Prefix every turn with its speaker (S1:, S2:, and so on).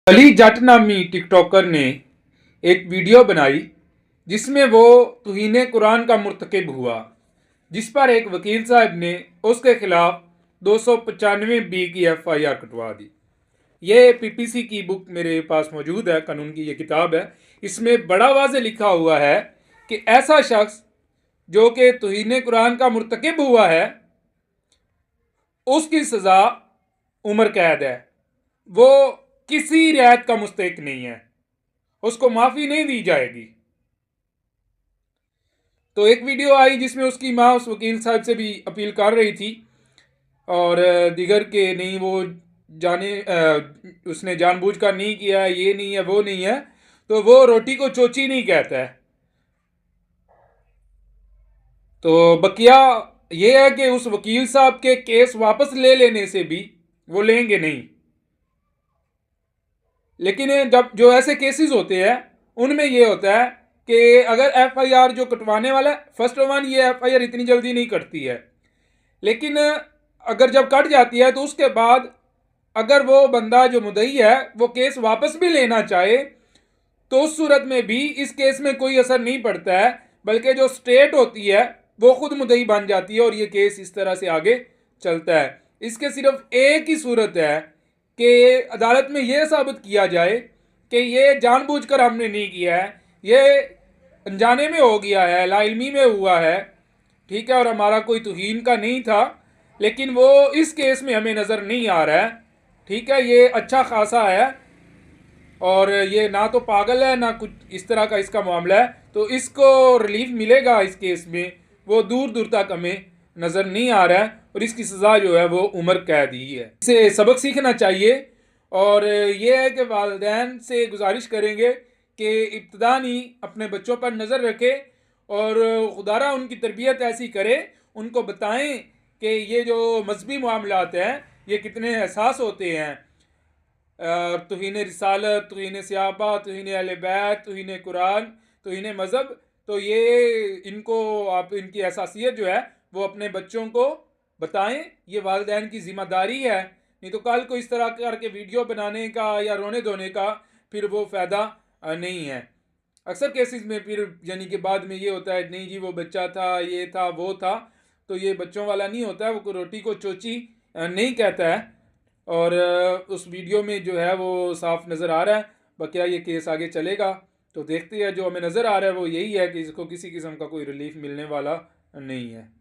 S1: अली जट नामी टिकटॉकर ने एक वीडियो बनाई जिसमें वो तौहीन कुरान का मुर्तकिब हुआ, जिस पर एक वकील साहब ने उसके खिलाफ 295 की FIR कटवा दी। ये PPC की बुक मेरे पास मौजूद है, कानून की ये किताब है। इसमें बड़ा वाज़े लिखा हुआ है कि ऐसा शख्स जो कि तौहीन कुरान का मुर्तकिब हुआ है उसकी सज़ा उम्र कैद है। वो किसी रियायत का मुस्तहिक नहीं है, उसको माफ़ी नहीं दी जाएगी। तो एक वीडियो आई जिसमें उसकी माँ उस वकील साहब से भी अपील कर रही थी और दिगर के नहीं वो जाने उसने जानबूझकर नहीं किया, ये नहीं है वो नहीं है, तो वो रोटी को चोची नहीं कहता है। तो बकिया ये है कि उस वकील साहब के केस वापस ले लेने से भी वो लेंगे नहीं। लेकिन जब जो ऐसे केसेस होते हैं उनमें ये होता है कि अगर FIR जो कटवाने वाला है, फर्स्ट वन ये FIR इतनी जल्दी नहीं कटती है, लेकिन अगर जब कट जाती है तो उसके बाद अगर वो बंदा जो मुद्दई है वो केस वापस भी लेना चाहे तो उस सूरत में भी इस केस में कोई असर नहीं पड़ता है, बल्कि जो स्टेट होती है वो खुद मुद्दई बन जाती है और ये केस इस तरह से आगे चलता है। इसके सिर्फ एक ही सूरत है कि अदालत में यह साबित किया जाए कि ये जानबूझकर हमने नहीं किया है, ये अनजाने में हो गया है, लाइल्मी में हुआ है, ठीक है, और हमारा कोई तौहीन का नहीं था, लेकिन वो इस केस में हमें नज़र नहीं आ रहा है, ठीक है, ये अच्छा खासा है और ये ना तो पागल है ना कुछ इस तरह का इसका मामला है, तो इसको रिलीफ मिलेगा इस केस में वो दूर दूर तक हमें नज़र नहीं आ रहा है और इसकी सज़ा जो है वो उम्र कैद ही है। इसे सबक सीखना चाहिए और ये है कि वालिदैन से गुजारिश करेंगे कि इब्तदानी अपने बच्चों पर नज़र रखे और खुदारा उनकी तरबियत ऐसी करे, उनको बताएं कि ये जो मजहबी मामलात हैं ये कितने हसास होते हैं। तौहीन रिसालत, तौहीन सहाबा, तौहीन अहले बैत, तौहीन कुरान, तौहीन मज़हब, तो ये इनको आप इनकी हसासियत जो है वो अपने बच्चों को बताएं, ये वालिदैन की ज़िम्मेदारी है। नहीं तो कल को इस तरह करके वीडियो बनाने का या रोने धोने का फिर वो फ़ायदा नहीं है। अक्सर केसेस में फिर यानी कि बाद में ये होता है नहीं जी वो बच्चा था, ये था वो था, तो ये बच्चों वाला नहीं होता है, वो रोटी को चोची नहीं कहता है। और उस वीडियो में जो है वो साफ नज़र आ रहा है, बकिया ये केस आगे चलेगा तो देखते हैं। जो हमें नज़र आ रहा है वो यही है कि इसको किसी किस्म का कोई रिलीफ मिलने वाला नहीं है।